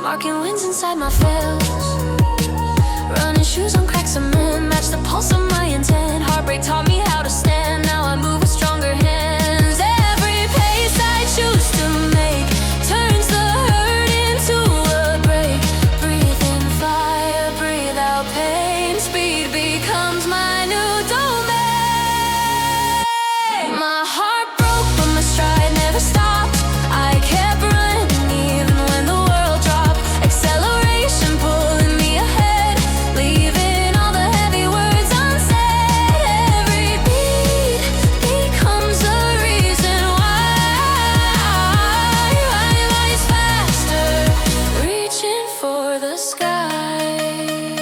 Marking wins inside my fails. Running shoes on cracked cement. Match the pulse of my intent. Heartbreak taught me how to stand. Now I move with stronger hands. Every pace I choose to make turns the hurt into a break. Breathe in fire, breathe out pain. Speed becomes my new domain. My heart broke, but my stride never stopped. I kept running even when the world dropped. Acceleration pulling me ahead, leaving all the heavy words unsaid. Every beat becomes a reason why I rise faster, reaching for the sky.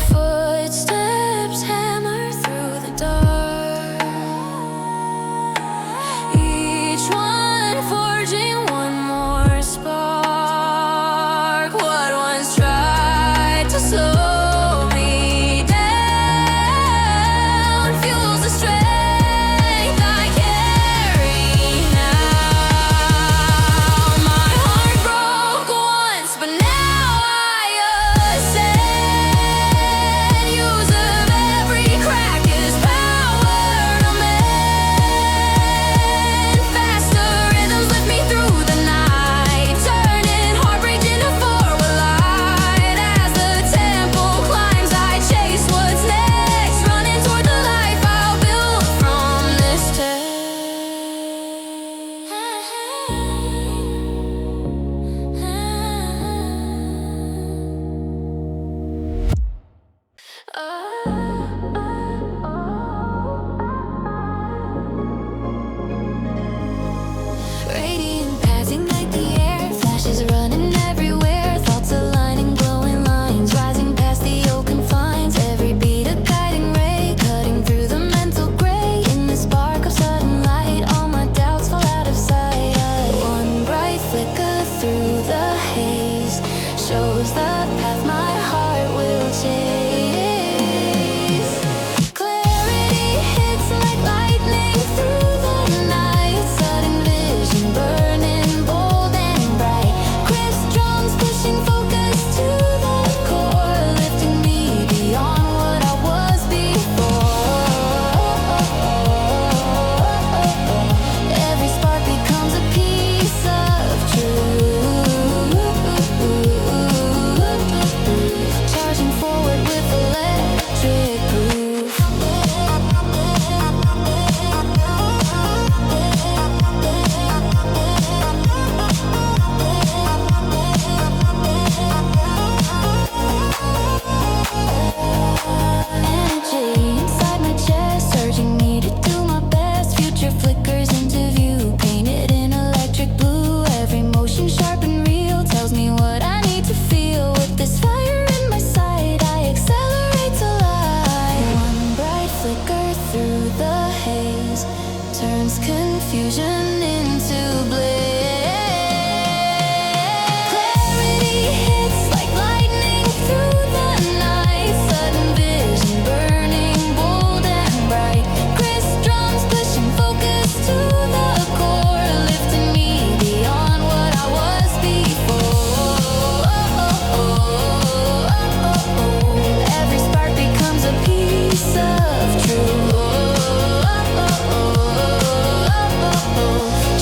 Footsteps hammer through the dark, each one forging one more spark. What once tried to slow me down fuels the strength I carry now. My heart broke once, but now I ascend. Use of every crack is power to mend. Faster rhythms lift me through the night, turning heartbreak into forward light. As the tempo climbs, I chase what's next, running toward the life I'll build from this Radiant paths ignite the air, flashes running everywhere, thoughts aligning, glowing lines, rising past the old confines. Every beat a guiding ray, cutting through the mental gray. In the spark of sudden light, all my doubts fall out of sight. One bright flicker through the haze shows the path my heart will chase. Clarity hits like lightning through the night, sudden vision burning bold and bright. Crisp drums pushing focus to the core, lifting me beyond what I was before. Every spark becomes a piece of truth, charging forward with electric proof. Energy inside my chest, urging me to do my best. Future flickers into view, painted in electric blue. Every motion sharp and real tells me what I need to feel. With this fire in my sight, I accelerate to light. One bright flicker through the haze turns confusion into bliss. Clarity hits like lightning through the night, sudden vision burning bold and bright. Crisp drums pushing focus to the core, lifting me beyond what I was before. Every spark becomes a piece of truth,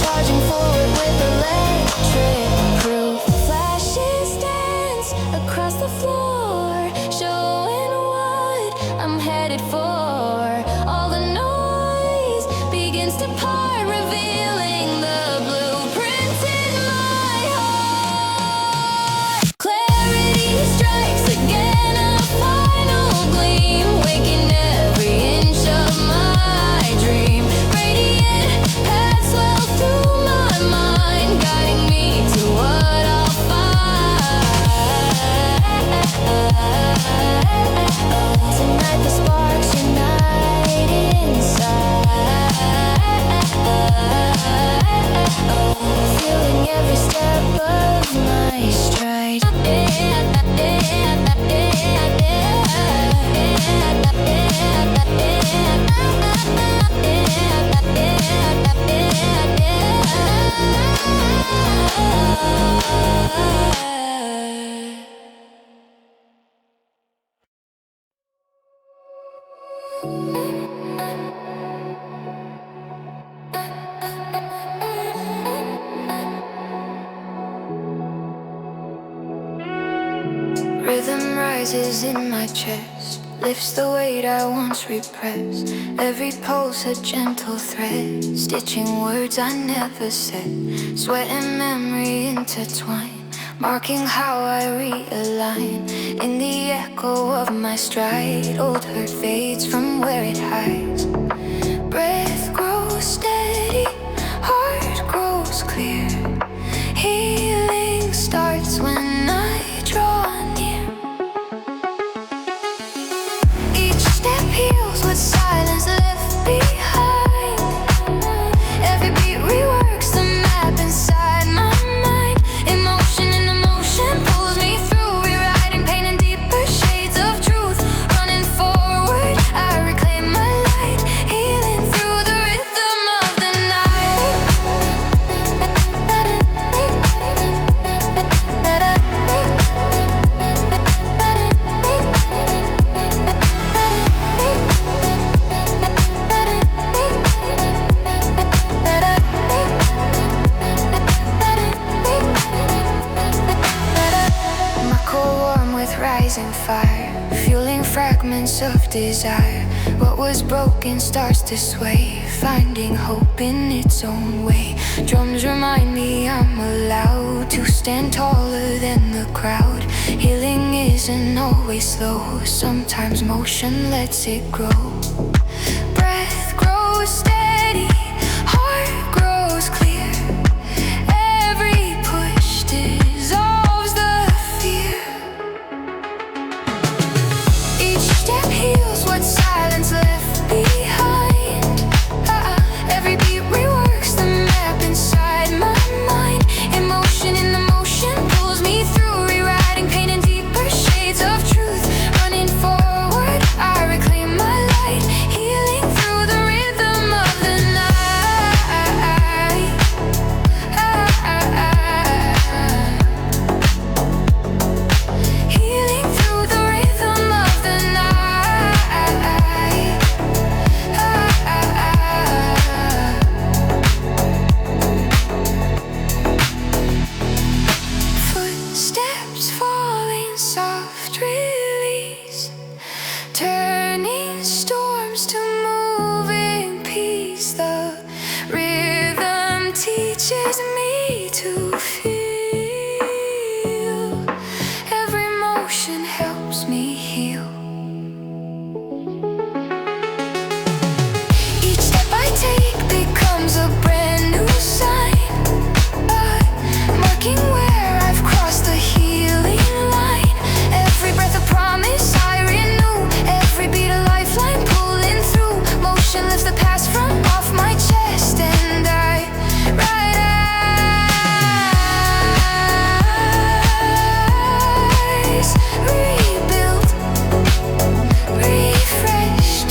charging forward with electric proof. Flashes dance across the floor, showing what I'm headed for. All the noise begins to part, revealing the blueprint in my heart. Clarity strikes again, a final gleam, waking every inch of my dream. Radiant paths swell through my mind, guiding me to what I'll find. Tonight the sparks unite inside, feeling every step of my stride. rises in my chest, lifts the weight I once repressed. Every pulse a gentle thread, stitching words I never said. Sweat and memory intertwine, marking how I realign. In the echo of my stride, old hurt fades from where it hides. Breath grows steady, heart grows clear. Healing starts when I draw near. Each step heals what silence left behind. Every beat reworks the map inside my mind. Emotion in emotion pulls me through, rewriting pain in deeper shades of truth. Running forward, I reclaim my light, healing through the rhythm of the night. My core warm with rising fire, fueling fragments of desire. What was broken starts to sway, finding hope in its own way. Drums remind me I'm allowed to stand taller than the crowd. Healing isn't always slow, sometimes motion lets it grow. Breath grows steady, heart grows clear. Every push dissolves the fear. Each step heals what silence left behind. Every beat reworks the map inside my mind. Emotion in the motion pulls me through, rewriting pain in deeper shades of truth. Running forward, I reclaim my light, healing through the rhythm of the night. Healing through the rhythm of the night. Footsteps falling, soft release, turning storms to moving peace. The rhythm teaches me to feel. Every motion helps me heal. Each step I take becomes a brand new sign, marking where I've crossed the healing line. Every breath a promise I renew, every beat a lifeline pulling through. Motion lifts the past from off my chest, and I rise, rebuilt, refreshed.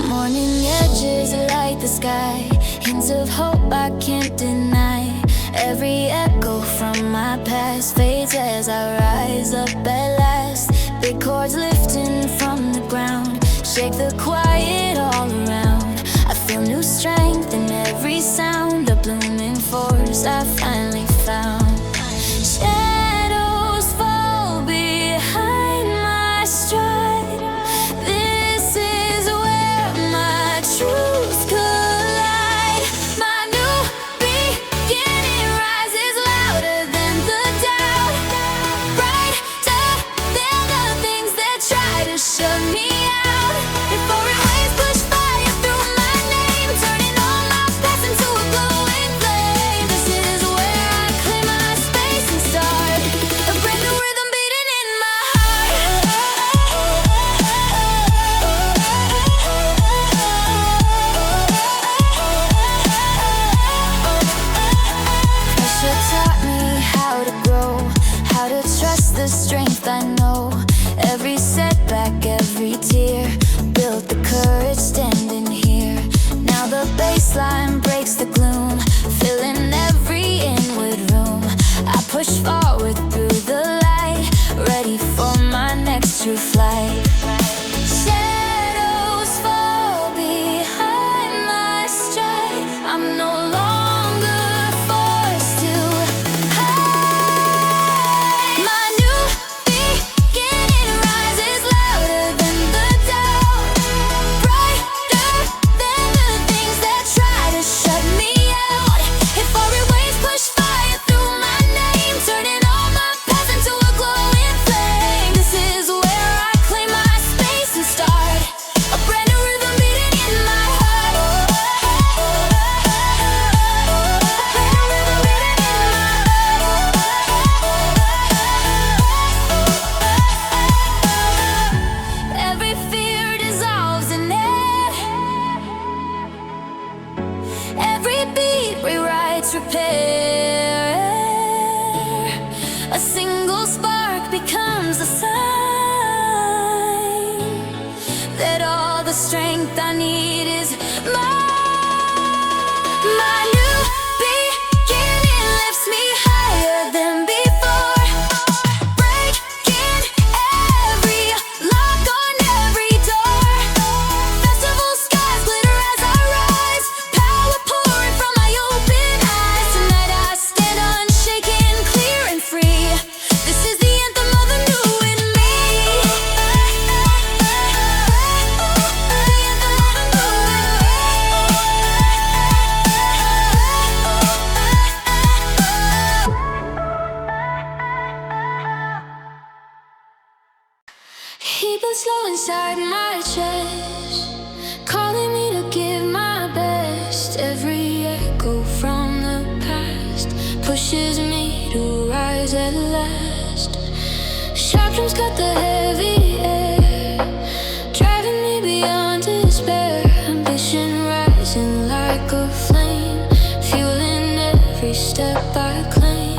Morning edges light the sky, hints of hope I can't deny. Every echo from my past fades as I rise up at last. Big chords lifting from the ground, shake the quiet all around. I feel new strength in every sound, a blooming force I finally found. Shadows fall behind my stride. This is where my truths collide. My new beginning rises louder than the doubt, brighter than the things that try to shut me out. Before it waves sublime breaks the gloom, filling every inward room. I push forward through the light, ready for my next true flight. Shadows fall behind my stride. I'm no longer forced to hide. My new beginning rises louder than the doubt, brighter than the things that try to shut me out. If fiery waves push fire through my name, turning all my past into a glowing flame. This is where I claim my space and start a brand new rhythm beating in my heart. A brand new rhythm beating in my heart. Every fear dissolves in air. Every beat rewrites, repair. A single spark becomes a sign that all the strength I need is mine. My new beginning lifts me higher than before, breaking every lock on every door. Festival skies glitter as I rise, power pouring from my open eyes. Tonight I stand unshaken, clear and free. This is the anthem of the new in me. He beats low inside my chest, calling me to give my best. Every echo from the past pushes me to rise at last. Sharp drums cut the heavy air, driving me beyond despair. Ambition rising like a flame, fueling every step I claim.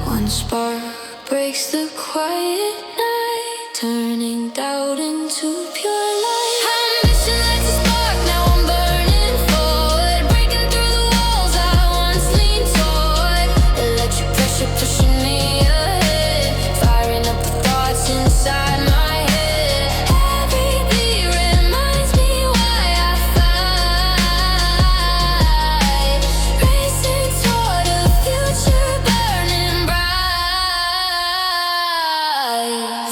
One spark breaks the quiet night, turning doubt into pure light. Ambition lights a spark, now I'm burning forward, breaking through the walls I once leaned toward. Electric pressure pushing me ahead, firing up the thoughts inside my head. Every beat reminds me why I fight, racing toward a future burning bright.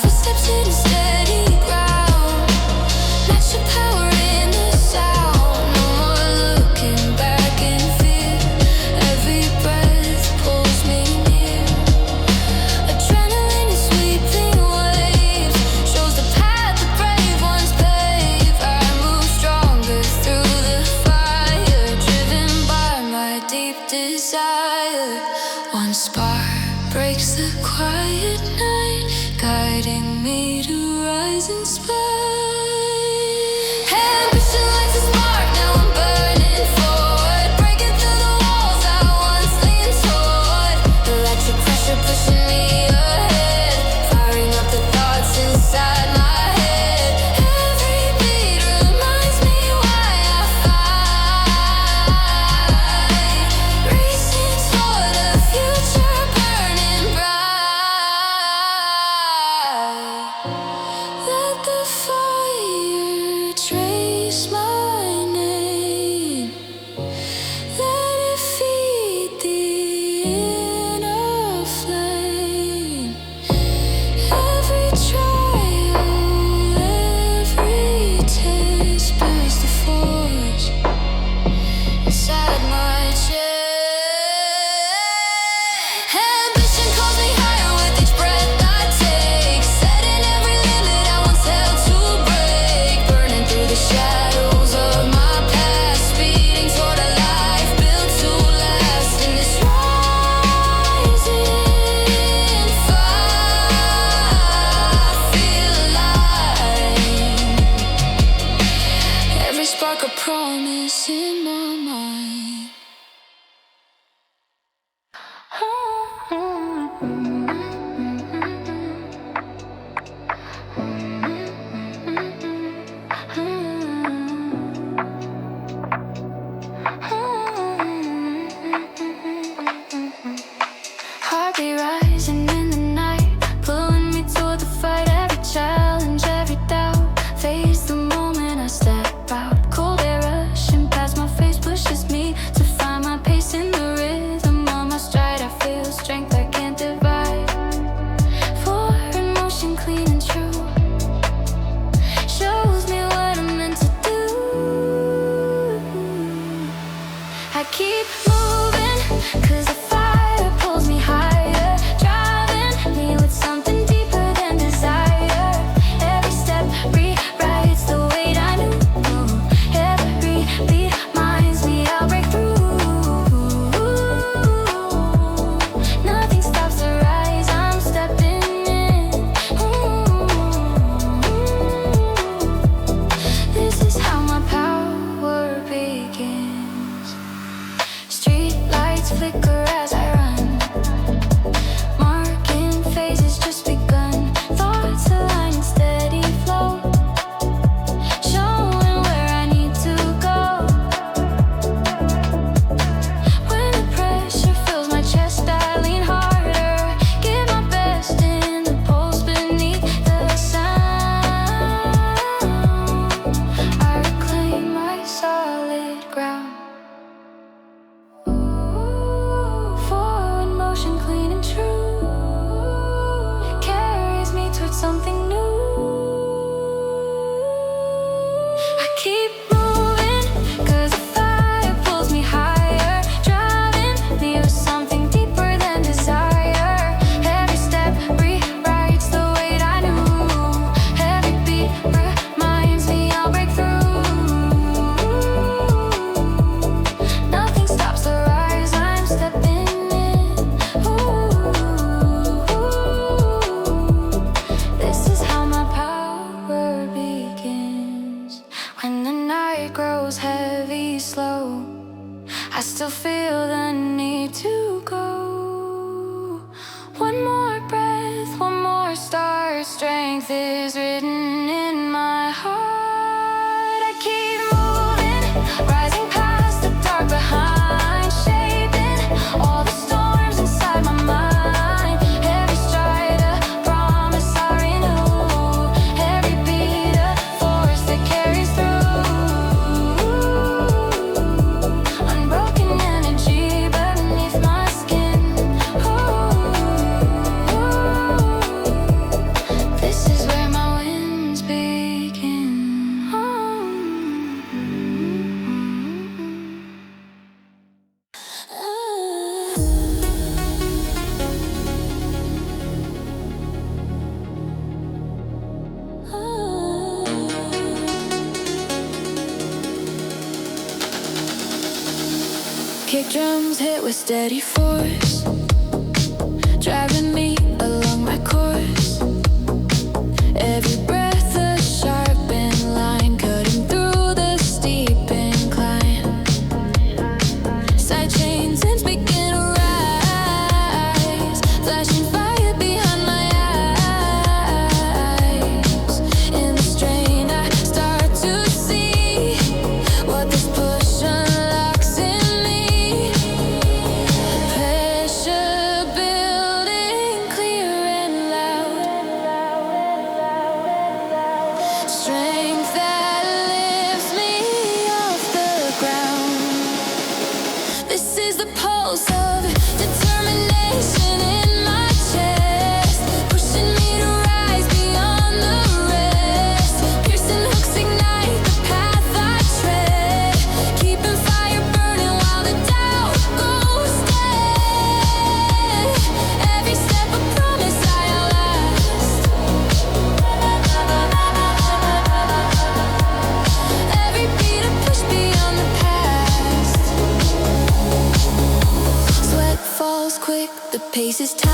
Footsteps hit a steady ground, match the power in the sound. No more looking back in fear, every breath pulls me near. Adrenaline is sweeping waves, shows the path the brave ones pave. I move stronger through the fire, driven by my deep desire. One spark breaks the quiet night, guiding me to rise and spy. Ambition lights a spark, now I'm burning forward, breaking through the walls I once leaned toward. Electric pressure pushing me ahead, firing up the thoughts inside my head. Every beat reminds me why I fight, racing toward a future burning bright. shows me what I'm meant to do. I keep moving, 'cause the fire pulls me higher, driving me with something deeper than desire. Every step rewrites the weight I knew. Every beat reminds me I'll break through. Nothing stops the rise, I'm stepping in. This is how my power begins. Street lights flicker as I run, marking phases just begun. Thoughts align in steady flow, showing where I need to go. When the pressure fills my chest, I lean harder, give my best in the pulse beneath the sound. I reclaim my solid ground. Forward motion, clean and true, carries me towards something new. I keep moving, 'cause the fire pulls me higher, driving me with something deeper than desire. Every step rewrites the weight I knew. Every beat reminds me I'll break through. Nothing stops the rise, I'm stepping in. This is how my power begins. When the night grows heavy, slow, I still feel the need to go. One more breath, one more star. Strength is written in my heart. I keep moving, rising past the dark behind, shaping all the storms inside my mind. Every stride a promise I renew. Every beat a force that carries through. Unbroken energy beneath my skin. This is where my winds begin. Kick drums hit with steady force, driving me along my course. Every breath a sharpened line, cutting through the steep incline. Side chains and begin to rise, flashing fire behind my eyes. In the strain I start to see what this push unlocks in me. Pressure building clear and loud, strength that lifts me off the ground. This is the pulse of determination in my chest, pushing me to rise beyond the rest. Piercing hooks ignite the path I tread, keeping fire burning while the doubt goes dead. Every step a promise I outlast. Every beat a push beyond the past. Sweat falls quick, the pace is tight.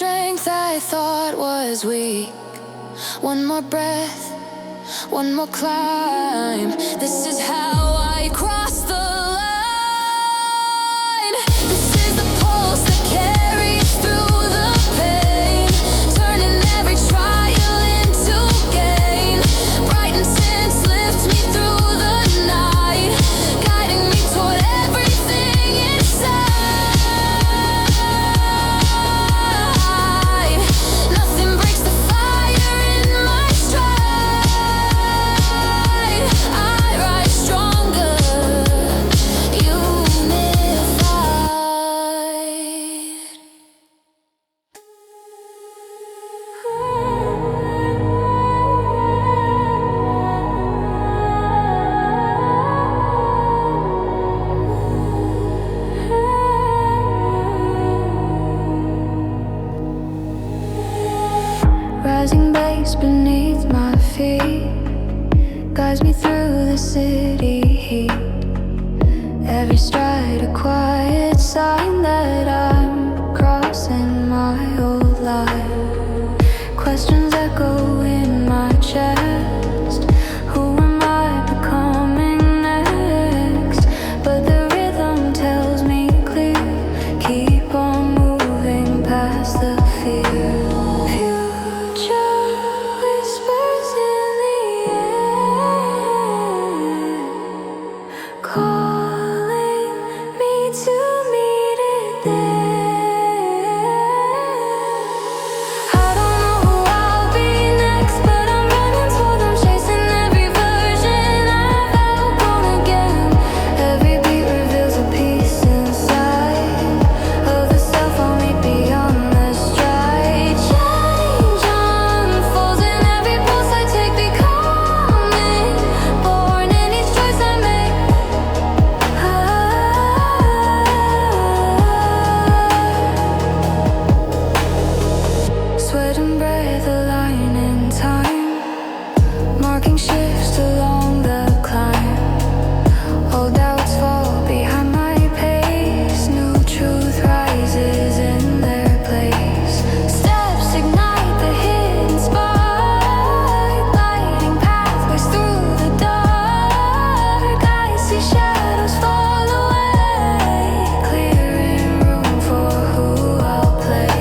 strength I thought was weak. One more breath, one more climb. This is how I cross the line. This is the pulse that carries through the pain, turning every trial into gain. Bright and sense lifts me through the night, guiding me toward everything inside. Nothing breaks the fire in my stride. I rise stronger, unified. Rising blaze beneath my feet guides me through the city heat. Every stride a quiet sign that I'm crossing my old life. Questions echo in my chest. Who am I becoming next? But the rhythm tells me clear, keep on moving past the fear. Future whispers in the air, calling me to meet it there. I don't know who I'll be next, but I'm running toward them, chasing every version I've outgrown again. Every beat reveals a piece inside of the self I'll meet beyond the stride. Change unfolds in every pulse I take, becoming born in each choice I make. Sweat and breath align in time, marking shifts along the climb. All doubts fall behind my pace, new truth rises in their place. Steps ignite the hidden spark, lighting pathways through the dark. I see shadows fall away, clearing room for who I'll play.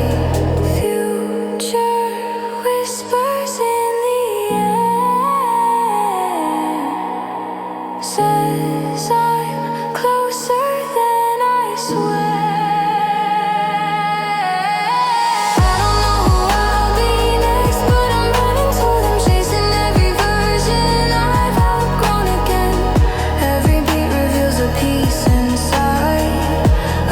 Future whispers in the air, says I'm closer than I swear. I don't know who I'll be next, but I'm running toward them, chasing every version I've outgrown again. Every beat reveals a piece inside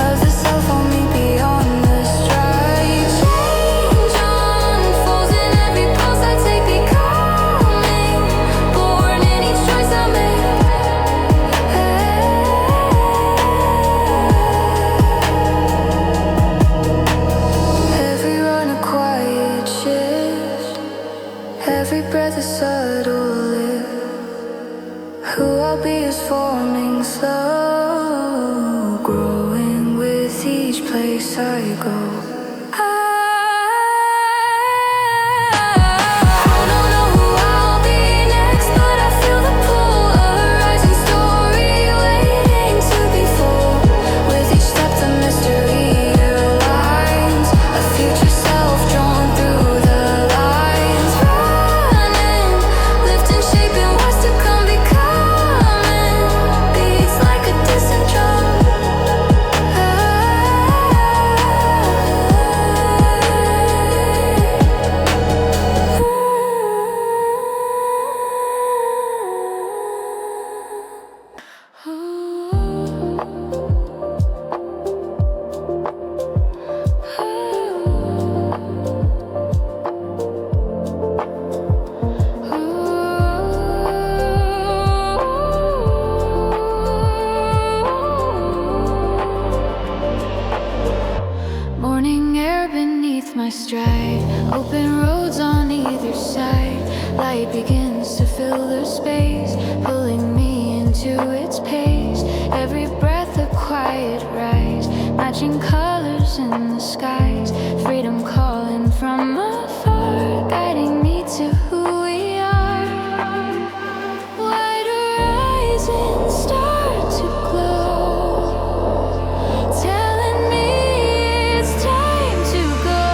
of the self I'll meet beyond the stride. Change unfolds in every pulse I take, becoming born in each choice I make. Every run a quiet shift, every breath a subtle lift. Who I'll be is forming slow, growing with each place I go. I don't know who I'll be next, but I feel the pull, a rising story waiting to be full. With each step the mystery aligns, a future self drawn through the lines. Running, lifting, shaping what's to come, becoming beats like a distant drum. my stride. Open roads on either side. Light begins to fill the space, pulling me into its pace. Every breath a quiet rise, matching colors in in the skies. Freedom calling from afar, guiding me to who we are. Wide horizons start to glow, telling me it's time to go.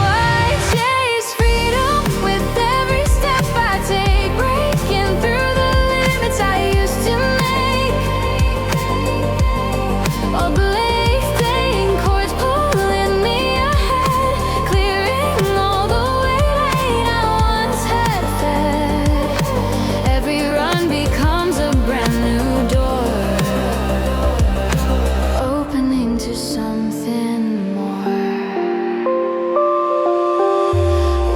I chase freedom with every step I take, breaking through the limits I used to make. Uplifting chords pulling me ahead, clearing all the weight I once had fed. Every run becomes a brand new door, opening to something more.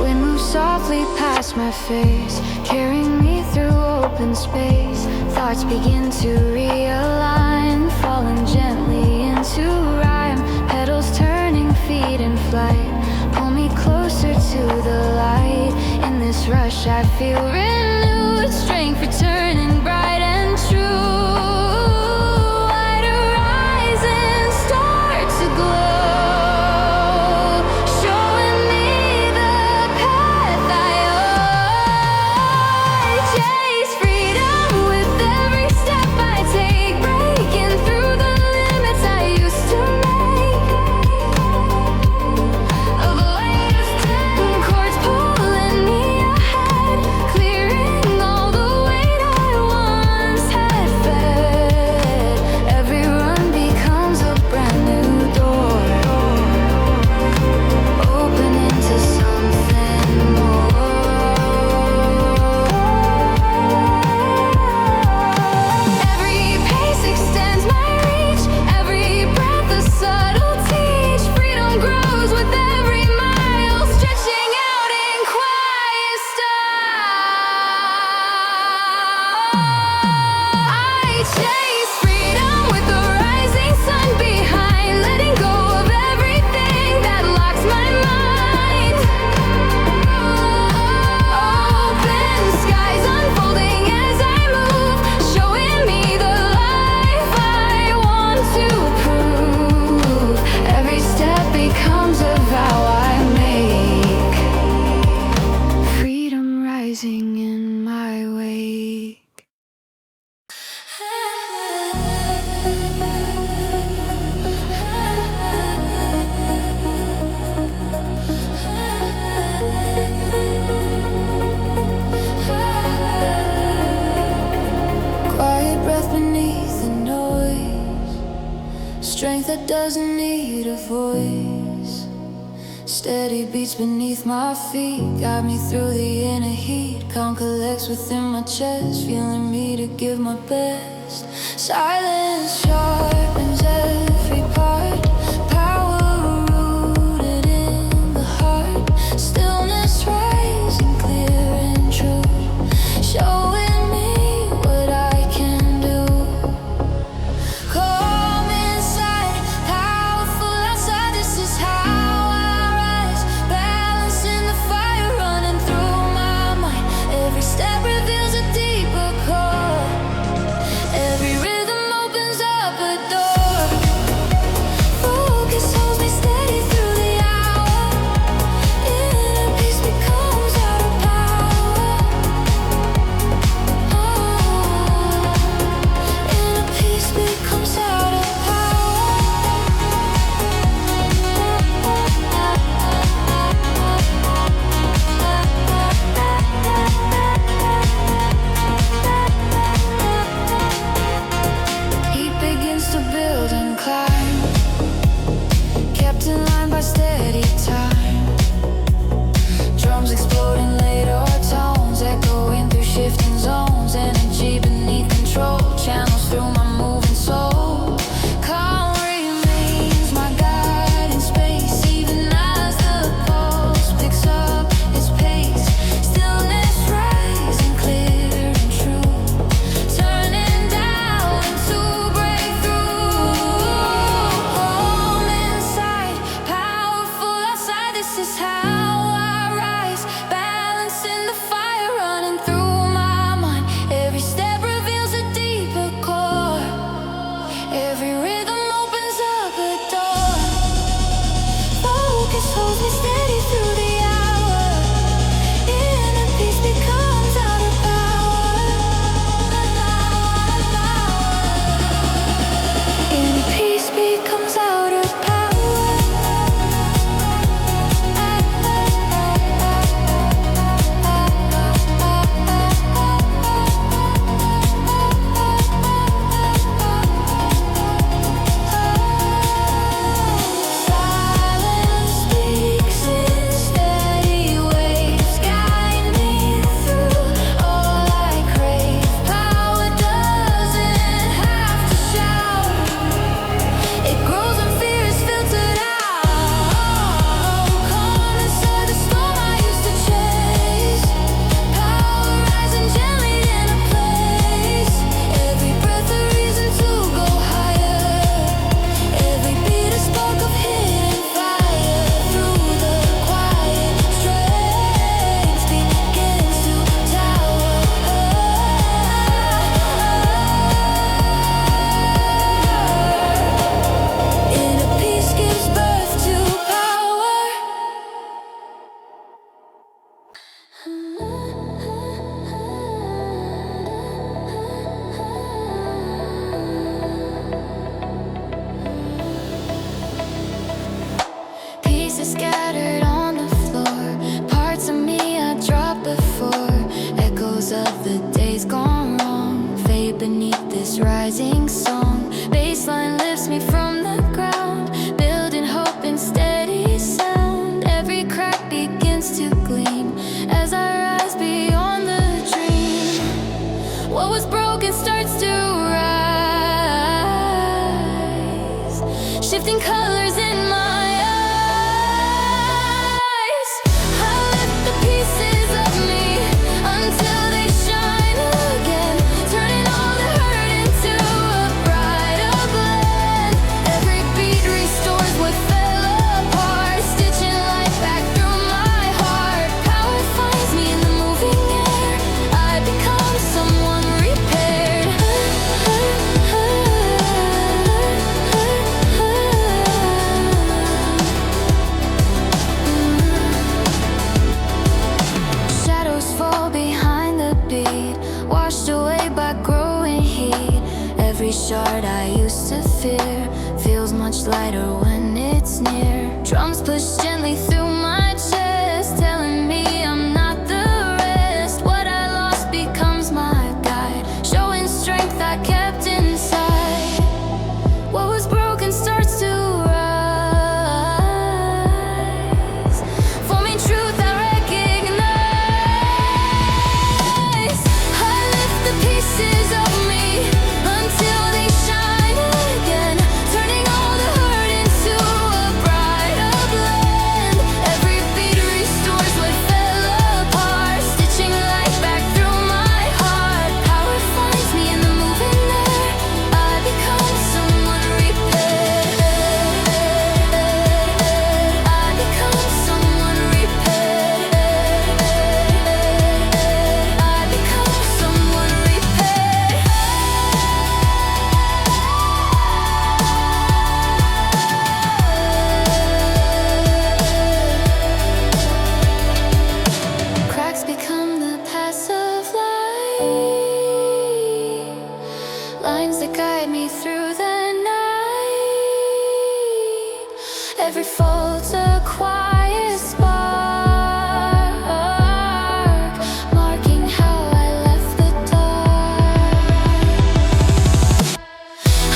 Wind moves softly past my face, carrying me through open space. Thoughts begin to realign, falling gently into rhyme. Petals turning, feet in flight, pull me closer to the light. In this rush I feel renewed, strength returning bright and true. Wide horizons start to glow, showing me the path I owe. Chase freedom with every step I take, breaking through the limits I used to make. A blade of ten chords pulling me ahead, clearing all the weight I once had fed. Every run becomes a brand new door, opening to something more. Every pace extends my reach, every breath a subtle teach. Freedom grows with every mile, stretching out in quiet style. I chase freedom with the rising sun behind, letting go of everything that locks my mind. Open skies unfolding as I move, showing me the life I want to prove. Every step becomes a vow I make, freedom rising in my wake. Quiet breath beneath the noise, strength that doesn't need a voice. Steady beats beneath my feet, guide me through the inner heat. Calm collects within my chest, feeling me to give my best. Silence sharpens every part, power rooted in the heart. Stillness rising clear and true, showing me what I can do. Calm inside, powerful outside. This is how I rise, balancing the fire running through my mind. Every step reveals a deeper core, every rhythm opens up a door. Focus holds me steady through the hour, inner peace becomes outer power. Inner peace becomes outer power. Heat begins to build and climb, kept in line by steady time. Drums exploding later tones, echoing through shifting zones. Energy beneath control, channels through my moving soul. Calm remains my guiding space, even as the pulse picks up its pace. Stillness rising clear and true, turning down into breakthrough. Home inside, powerful outside. This is how I rise, balancing the fire running through my mind. Every step reveals a deeper core, every rhythm opens up a door. Every shard I used to fear feels much lighter when it's near. Drums push gently through my chest, telling me I'm not the rest. What I lost becomes my guide, showing strength I kept inside. What was broken starts to rise, forming truth I recognize. I lift the pieces of me until they shine again, turning all the hurt into a brighter blend. Every beat restores what fell apart, stitching light back through my heart. Power finds me in the moving there. I become someone repaired. I become someone repaired. I become someone repaired. Cracks become the passive light, lines that guide me through the night. Every fault's a quiet spark, marking how I left the dark.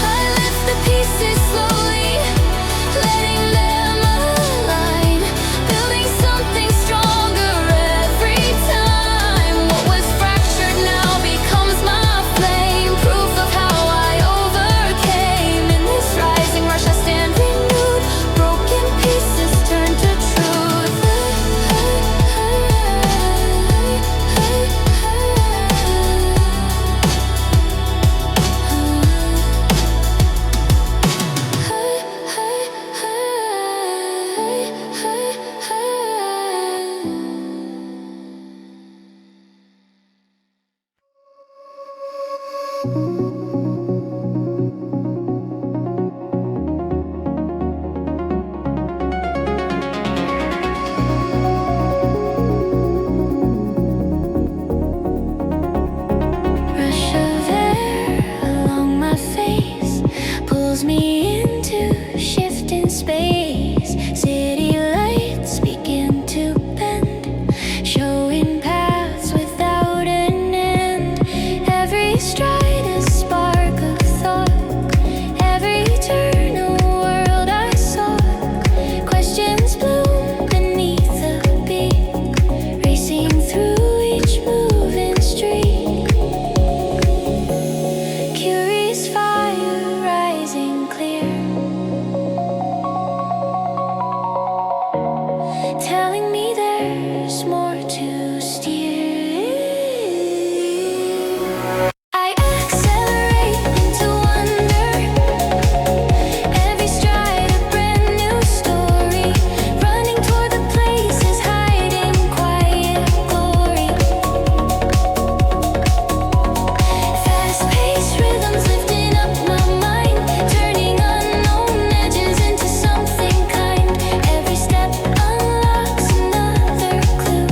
I lift the pieces slowly, letting them align, building something stronger every time. What was fractured now becomes my flame, proof of how I overcame. In this rising rush I stand renewed, broken pieces turn to truth. Rush of air along my face pulls me into shifting space. City lights begin to bend, showing paths without an end. Every stride a spark of thought, every turn a world I saw. Questions bloom beneath the beat, racing through each moving street. Curious fire rising clear, telling me there's more to steer. I accelerate into wonder, every stride a brand new story, running toward the places hiding quiet glory. Fast-paced rhythms lifting up my mind, turning unknown edges into something kind. Every step unlocks another clue,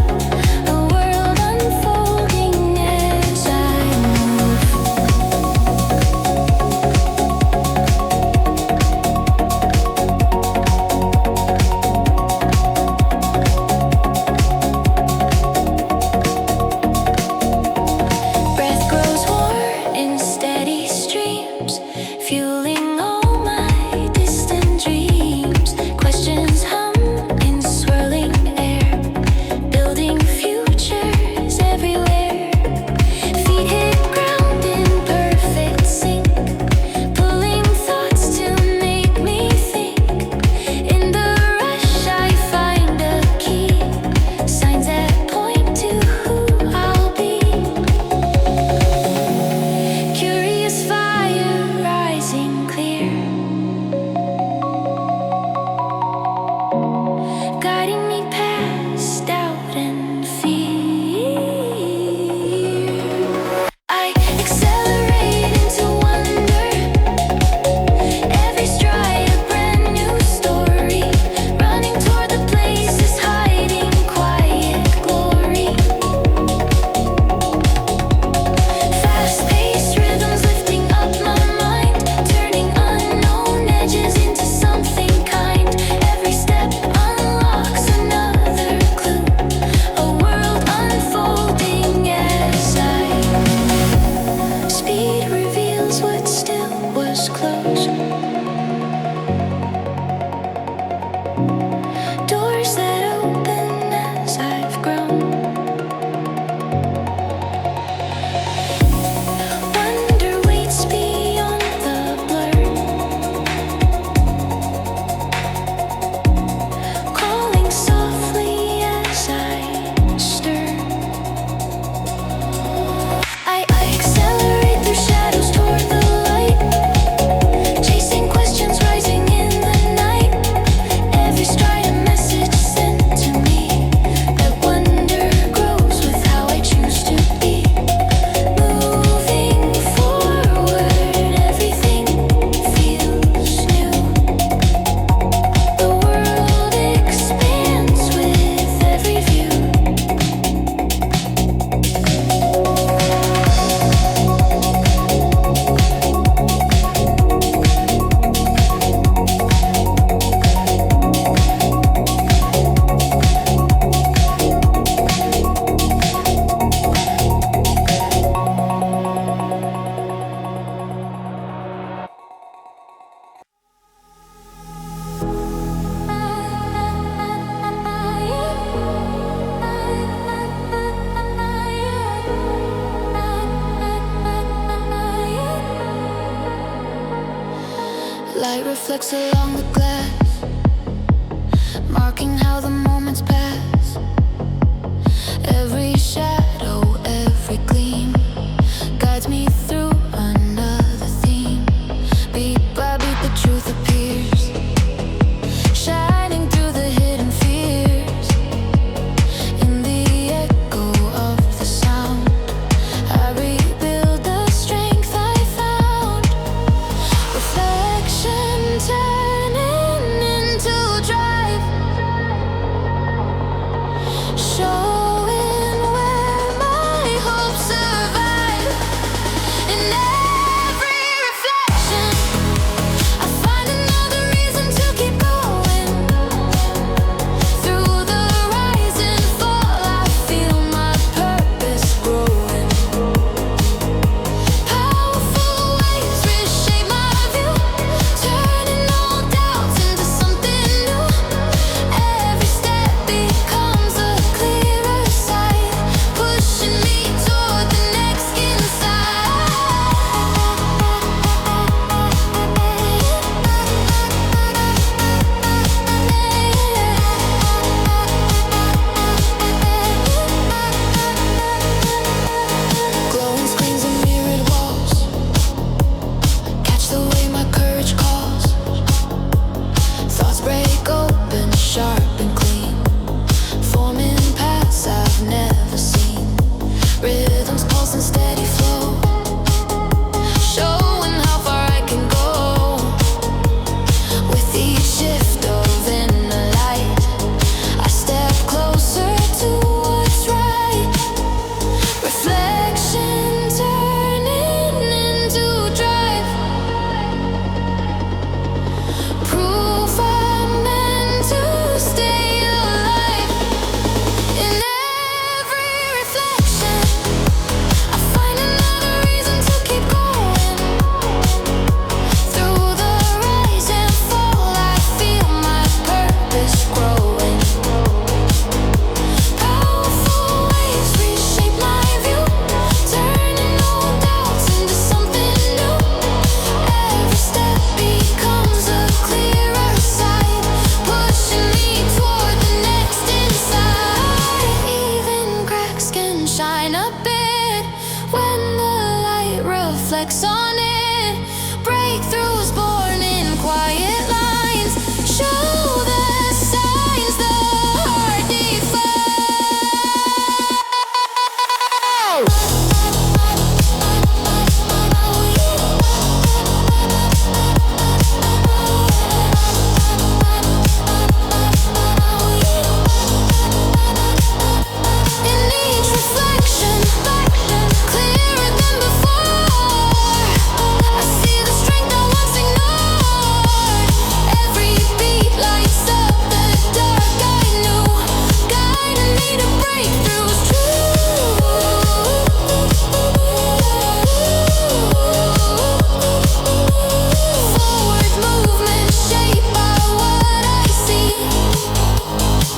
reflects along the glass, marking how the moments pass. Every shadow, every gleam guides me through another theme. Beat by beat the truth appears, shining through the hidden fears. In the echo of the sound, I rebuild the strength I found. Reflection turning into drive, showing where my hopes survive. In every reflection, I find another reason to keep going. Through the rise and fall, I feel my purpose growing. Powerful waves reshape my view, turning all doubts into something new. Every step becomes a clearer sight, pushing me toward the next insight. Glowing screens and mirrored walls catch the way my courage calls. Thoughts break open, sharp and clean, forming paths I've never seen. Rhythms pulse and steady flow, showing how far I can go. With each shift of inner light, I step closer to what's right. Reflection turning into drive, proof I'm meant to stay alive. In every reflection, I find another reason to keep going. Through the rise and fall, I feel my purpose growing. Powerful waves reshape my view, turning old doubts into something new. Every step becomes a clearer sight, pushing me toward the next insight. Even cracks can shine a bit when the light reflects on it. Breakthroughs born in quiet lines show the signs the heart in each reflection, clearer than before. I see the strength I once ignored. Every beat lights up the dark I knew, guiding me to breakthroughs Forward movement shaped by what I see.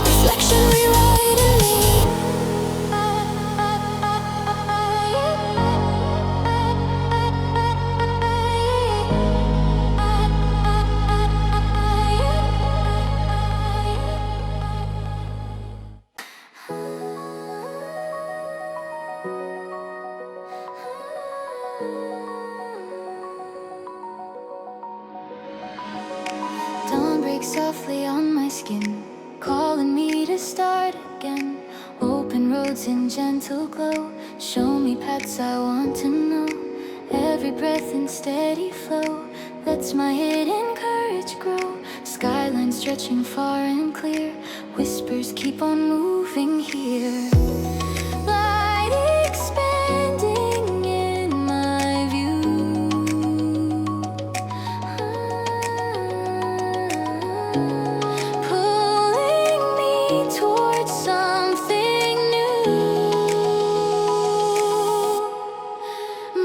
Reflection rewriting me. Dawn breaks softly on my skin, calling me to start again. Open roads in gentle glow, show me paths I want to know. Every breath in steady flow lets my hidden courage grow. Skyline stretching far and clear, whispers keep on moving here. Light expanding in my view, pulling me towards something new.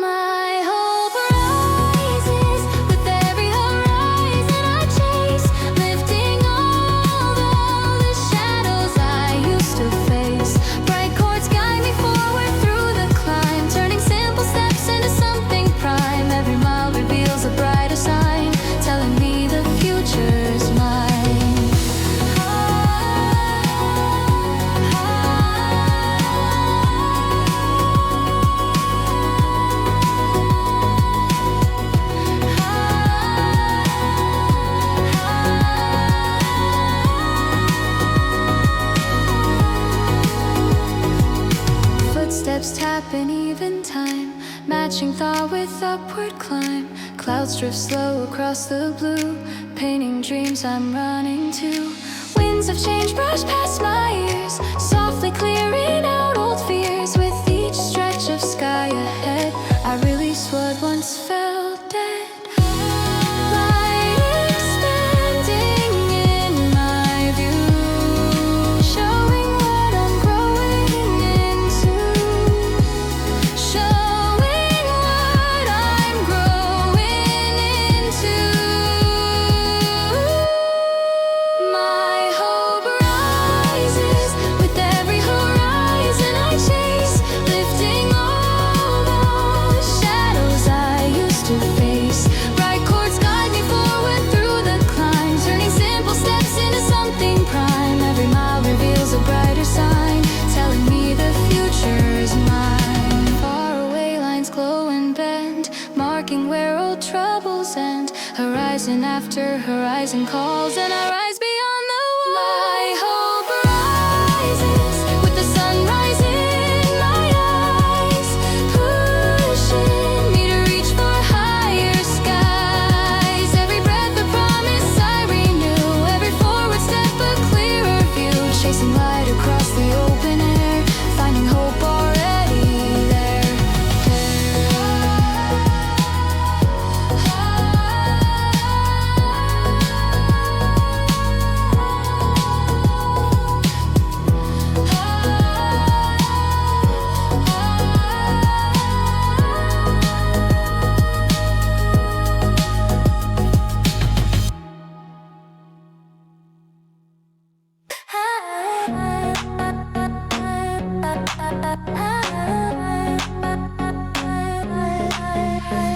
My hope rises with every horizon I chase, lifting all the shadows I used to face. Bright corners Raindrops tap in even time, matching thought with upward climb. Clouds drift slow across the blue, painting dreams I'm running to. Winds of change brush past my ears, softly clearing out old fears. With each stretch of sky ahead, I release what once felt dead. Light expanding in my view, showing what I'm growing into. Showing what I'm growing into. My hope rises with every horizon I chase, lifting all the shadows I used to face. Bright chords guide me forward through the climb, turning simple steps into something prime. Every mile reveals a brighter sign, telling me the future is mine. Faraway lines glow and bend, marking where old troubles end. Horizon after horizon calls, and I rise beyond the wall. My hope rises with the sunrise in my eyes, pushing me to reach for higher skies. Every breath a promise I renew, every forward step a clearer view. Chasing light across the open air, finding hope already there.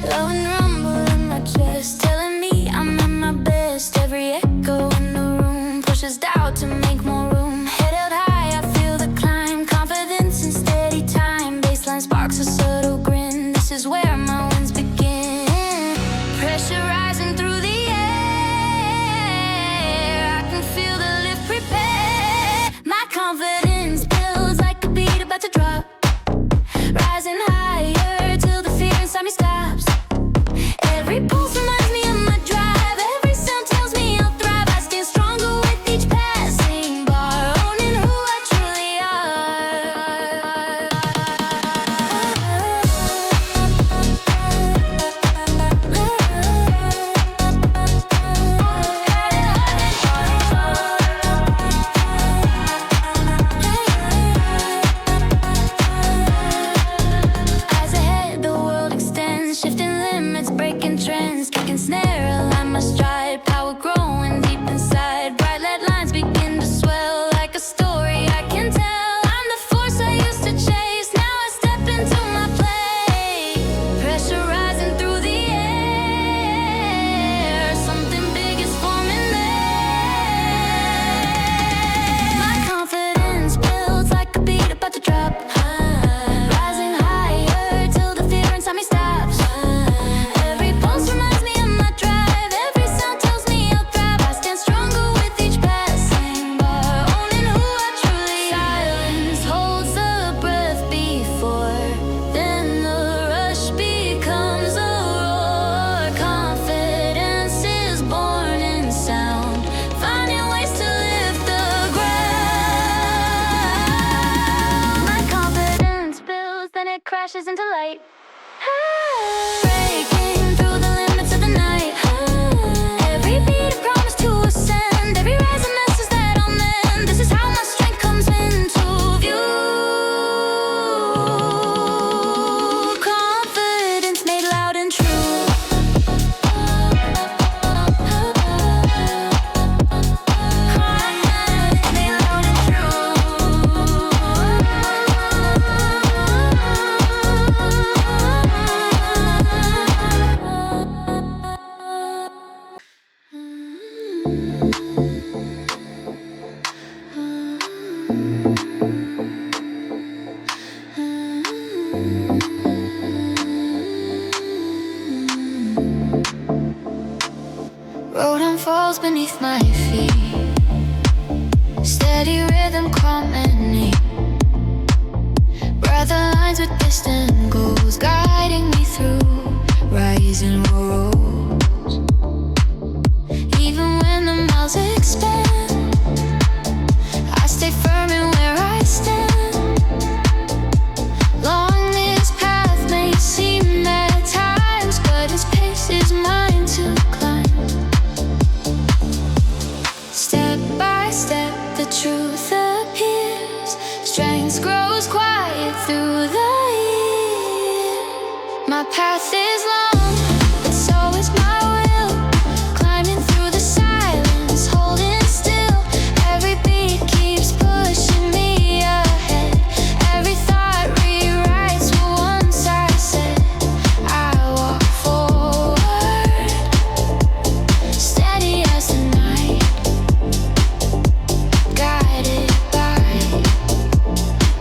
Low and rumble in my chest, telling me I'm at my best. Every echo in the room pushes doubt to make more room. Head held high, I feel the climb, confidence in steady time. Baseline sparks a subtle grin, this is where my wins begin. Pressure rising through the air, I can feel the lift prepare. My confidence builds like a beat about to drop, rising higher till the fear inside me stops. Every pulse reminds me of my drive, every sound tells me I'll thrive. I stand stronger with each passing bar, owning who I truly Eyes ahead, the world extends, shifting limits, breaking trends, kicking snare, align my stride, power growing deep inside. Bright lead lines begin to swell like a story I can tell. I'm the force I used to chase, now I step into my place. Pressure rising through the air, something big is forming there. My confidence builds like a beat about to drop, rising higher till the fear inside me stops. Every pulse reminds me of my drive, every sound tells me I'll thrive. I stand stronger with each passing bar, owning who I truly silence holds the breath before, then the rush becomes a roar. Confidence is born in sound, finding ways to lift the ground. My confidence builds, then it crashes into light. Breaking through the limits of the night. Every beat a promise to ascend, every rise a message that I'll mend. This is how my strength comes into view. Confidence made loud and true. Confidence made loud and Road unfolds beneath my feet, steady rhythm, calm and neat. Breath aligns lines with distant goals, guiding me through rising roads. Even when the miles expand, I stay firm in where I stand. Long this path may seem at times, but its pace is mine to climb. Step by step, the truth appears. Strength grows quiet through the years. My path is long, but so is my will. Climbing through the silence, holding still. Every beat keeps pushing me ahead. Every thought rewrites what once I said. I walk forward, steady as the night, guided by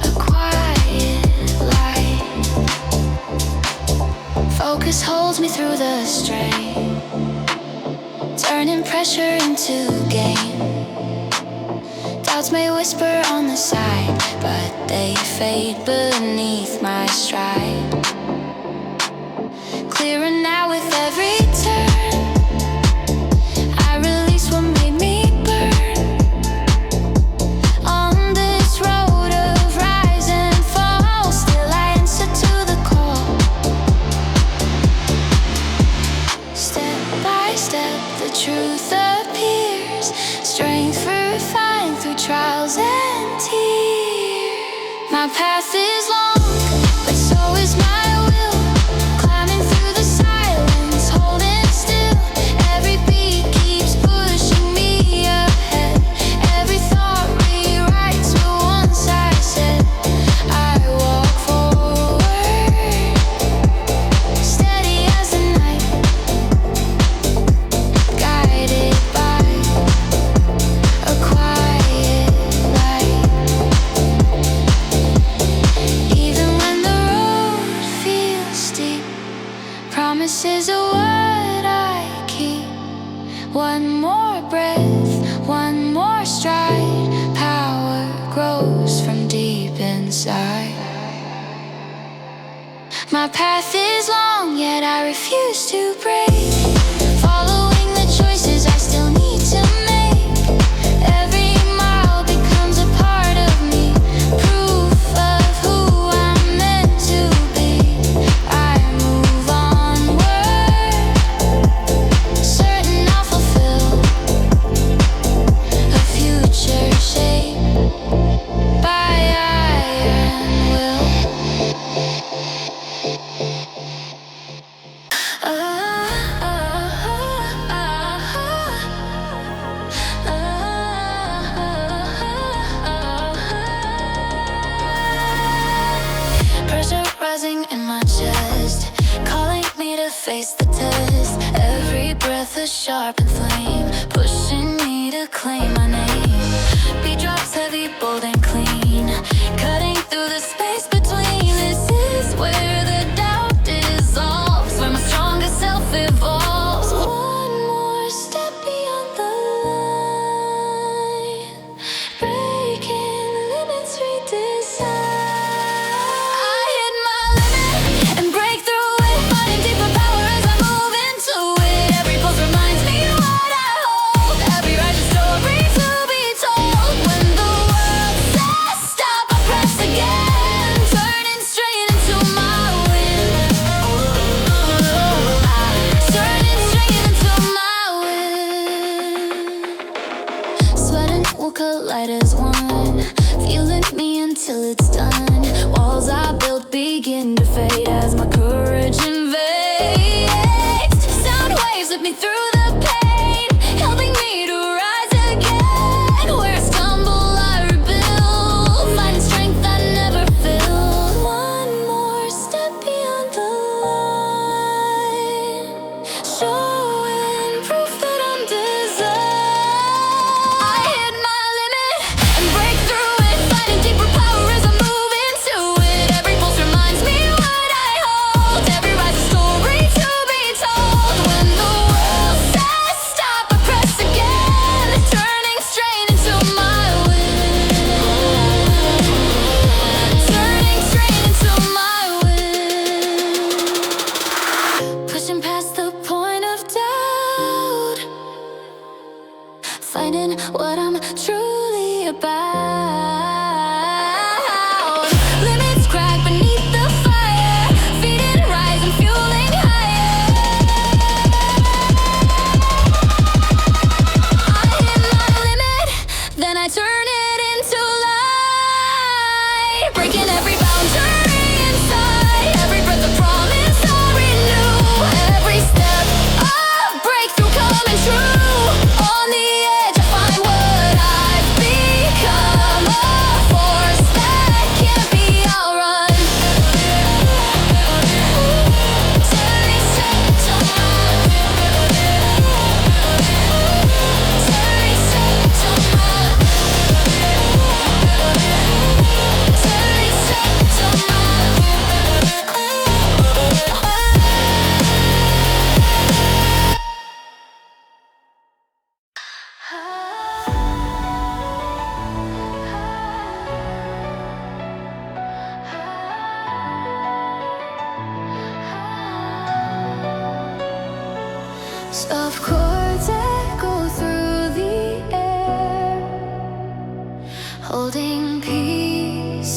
a quiet light. Focus holds me through the strain, turning pressure into gain. Doubts may whisper on the side, but they fade beneath my stride. Clearer now with every turn, I release what made me burn. On this road of rise and fall, still I answer to the call. Step by step, the truth appears. Strength refined through trials and tears. My path is long, but so is my will. Climbing through the silence, holding still. Every beat keeps pushing me ahead. Every thought rewrites what once I said. I walk forward, steady as the night, guided by a quiet light. Even when the road feels steep, promises are what I keep. One more breath, one more stride. Power grows from deep inside. My path is long, yet I refuse to break. Following the choices I still need to make. Every mile becomes a part of me, proof of who I'm meant to be. I move onward, certain I'll fulfill a future shaped by iron will. Pressure rising in my chest, calling me to face the test. Every breath a sharpened flame, pushing me to claim my name. Beat drops heavy, bold and clean, cutting through the space between. This is where the doubt dissolves, where my strongest self evolves. One more step beyond the line, breaking limits redesigned. I hit my limit and break through it, finding deeper power as I move into it. Every pulse reminds me what I hold, every rising story to be told. When the world says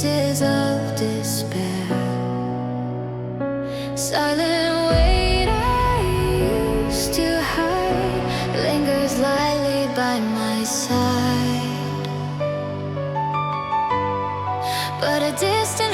pieces of despair. Silent weight I used to hide lingers lightly by my side, but a distant